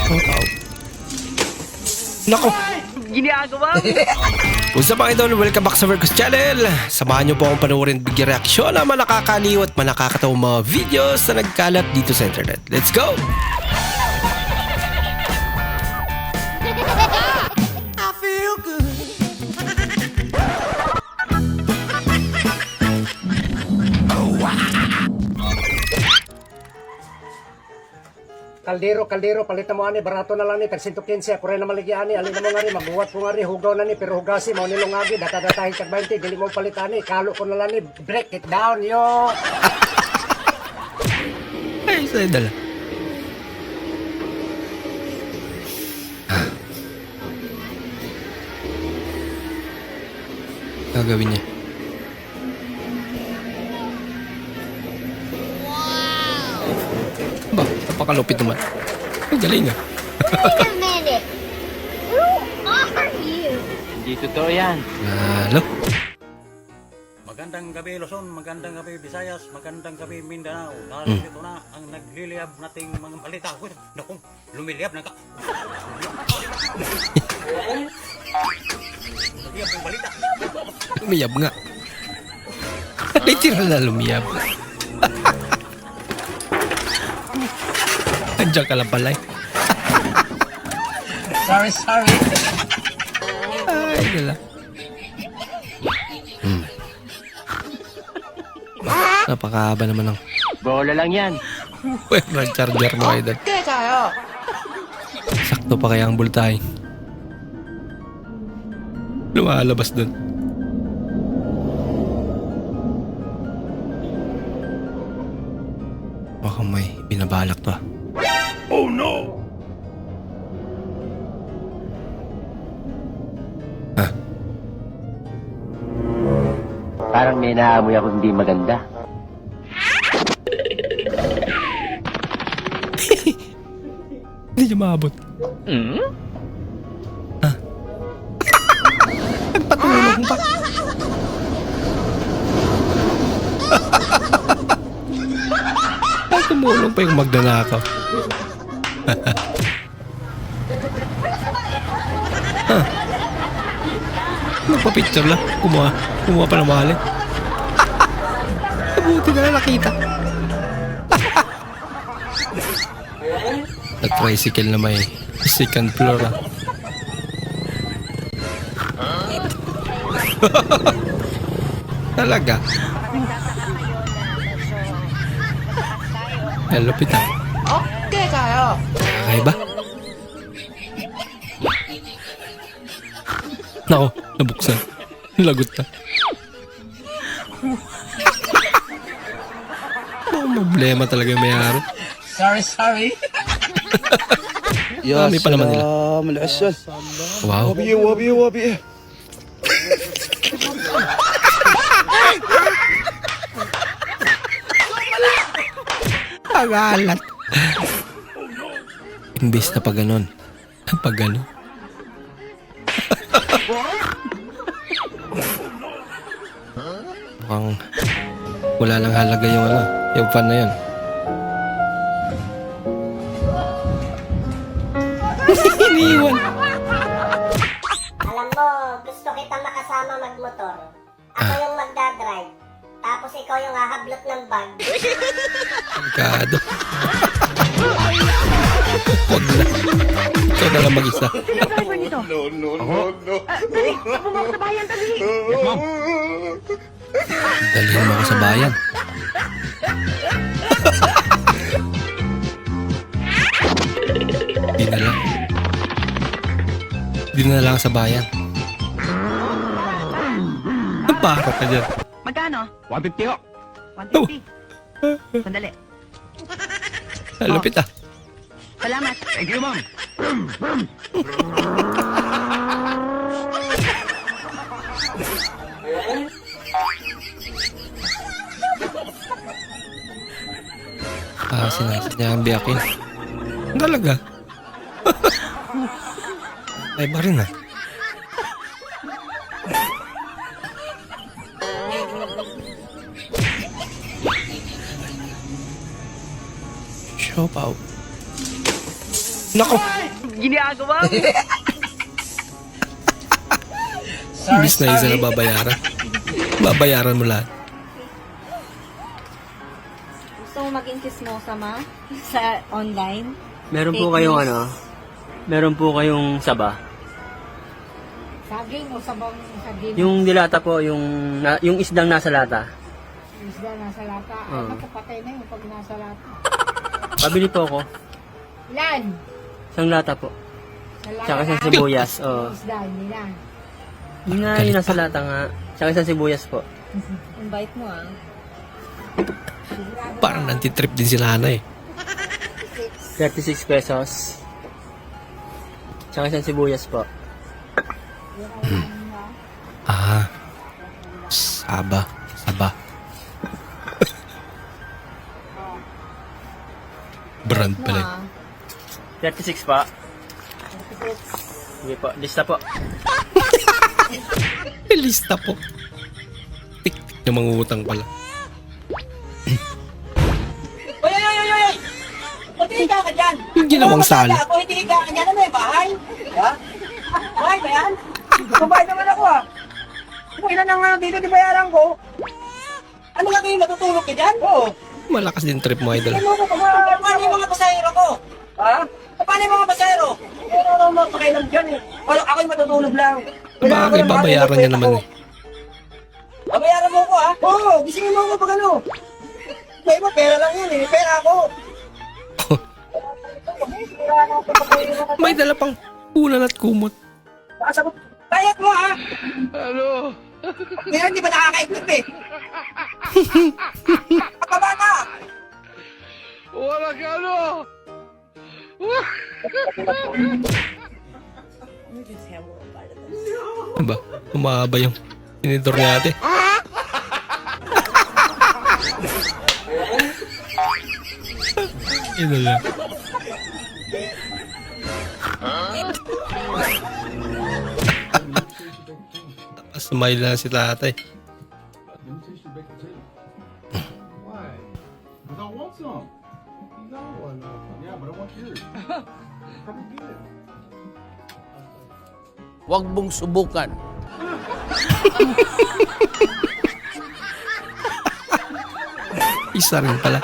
Wow. Nako. Ginagawa mo. What's up mga idol? Welcome back sa Vercos Channel. Samahan nyo po akong panoorin bigyan reaksyon ng mga nakakaliw at nakakatawang mga videos na nagkalat dito sa internet. Let's go! I feel good. Kaldero, palitan mo ani, barato na lang ni, tag 115, ako rin na maligyan ni, alin mo nga ni, mabuhat ko nga ni, hugaw na ni, pero hugasi mo nilungagi, data-datahin tag 20, dili mo palitan ni, kalo ko na lang ni, break it down, yo! Ay, sa'yo dala. Gagawin niya. Ba, napakalupit naman. Ang galing ah. Wait a minute. Who are you? Hindi totoo yan. Lalo. Magandang gabi Luzon, magandang gabi Visayas, magandang gabi Mindanao. Narito na ang nagliliyab nating mga balita. Uy, naku, lumiliyab na ka. Lumiliyab ang balita. Lumiyab nga. Literal na lumiyab. Andiyan ka lang pala eh. Sorry. Ay, dala. Napakahaba naman ng Bola lang yan. wire charger mo idol. Okay kayo. Sakto pa kaya ang bultahe. Lumalabas dun. Baka may binabalak to ah. Oh no! Parang may naamoy ako hindi maganda. Hindi niya maabot. Nagpatulong pa. Ay, tumulong pa yung magnanakaw. Nagpa-picture lang. Kumuha pa ng mahalin. Mabuti na nakita. Nag-tricycle na may second floor ah. Talaga? Lupit ah. Okay kayo. Okay ba? Nako, nabuksan. Lagot na. Problema talaga yung mayari. Sorry. Dami pa naman nila. العسل Wow. وبي Pag-alat. Imbis na pag ganon. Pag ganon. Mukhang wala lang halaga yung yung fan na yun. Iniwan. Alam mo, gusto kita makasama magmotor. Ako yung magdadrive. Tapos ikaw yung hahablot ng bag. Pagkado. Huwag na. Ikaw na lang mag-isa. Dalhin mo ako sa bayan. Di na lang. Di na lang sa bayan. Para ka dyan. Magkano? 150 ho. 150. Sandali. Lupit ah. Salamat. Thank you, ma'am. Sinasadya ang biyakin. Talaga. Ay ba rin ah. Siopaw. Nako, Ginagawa mo. imbis na isa na babayaran. Babayaran mo lahat. Gusto mo maging chismosa ma? Sa online? Meron po Fake kayong news. meron po kayong saba. Saging o sabang saging. Yung dilata po, yung isdang nasa lata. Isda nasa lata. Ay, Oo. magkapatay na yung pag nasa lata. Pabili po ako. Ilan? Isang lata po. Sa lata. Tsaka isang sibuyas. Oo. Isda, hindi na. Yung nga, yung nasa lata nga. Tsaka isang sibuyas po. Invite mo ah. Parang nantitrip din sila na eh. 36 pesos. Tsaka isang sibuyas po. Ah. Saba. Brand Mo pala. ah. 36 pa. Sige po, lista po. May lista po. Tik-tik na mangungutang pala. Pati ka ka dyan. Yung ginawang sala. Ako hindi ka ka dyan. Ano yung bahay? Ha? Bahay ba yan? Babae naman ako ah. Kung ilan ang dito di bayaran ko. Ano nga kayo matutulog ka dyan? Oo. Malakas din trip mo, idol. Paano yung mga pasahero ko? Ha? Paano yung mga pasahero? Pero ano mga pakialam dyan eh. Wala, ako'y matutulog lang. Bagay, babayaran niya naman eh. Babayaran mo ko ha? Oo, gisingin mo ko pag ano. May mo, pera lang yun eh. Pera ako. May dala pang ulan at kumot. Sasagot, bayad mo ha? Ano? Pero hindi ba nakakaintip eh? Kapabata! Wala ka ano? Diba? Umahaba yung tinidor niya ate. Ito lang. Smile na si tatay. Huwag mong subukan. Isa rin pala.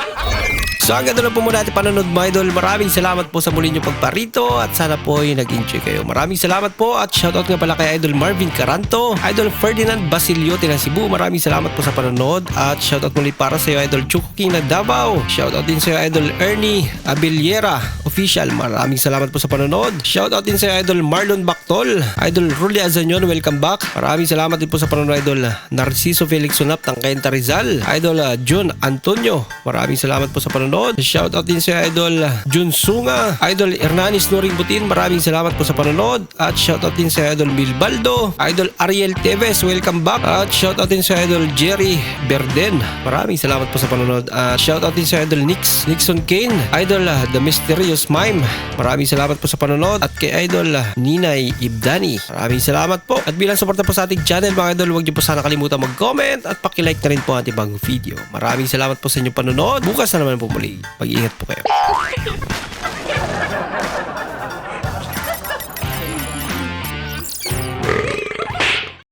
So hanggang doon na po muna ating panonood mga idol. Maraming salamat po sa muli nyo pagparito at sana po ay nag-enjoy kayo. Maraming salamat po at shoutout nga pala kay Idol Marvin Caranto, Idol Ferdinand Basiliote ng Cebu. Maraming salamat po sa panonood at shoutout muli para sa iyo Idol Chuko King ng Davao. Shoutout din sa iyo Idol Ernie Abiliera Official. Maraming salamat po sa panonood. Shoutout din sa iyo Idol Marlon Bactol, Idol Ruli Azanyon, welcome back. Maraming salamat din po sa panonood Idol Narciso Felix Sunap ng Cainta Rizal, Idol John Antonio. Maraming salamat po sa panonood. Shoutout din sa Idol Jun Sunga, Idol Hernanis Noring Butin. Maraming salamat po sa panonood. At shoutout din sa Idol Milbaldo, Idol Ariel Teves, welcome back. At shoutout din sa Idol Jerry Berden. Maraming salamat po sa panonood. At shoutout din sa Idol Nixon Kane, Idol The Mysterious Mime. Maraming salamat po sa panonood. At kay Idol Ninay Ibdani. Maraming salamat po. At bilang suporta po sa ating channel mga idol, huwag niyo po sana kalimutan mag-comment at paki-like na rin po ang ating bagong video. Maraming salamat po sa inyong panonood. Bukas na naman po muli. Mag-ingat po kayo.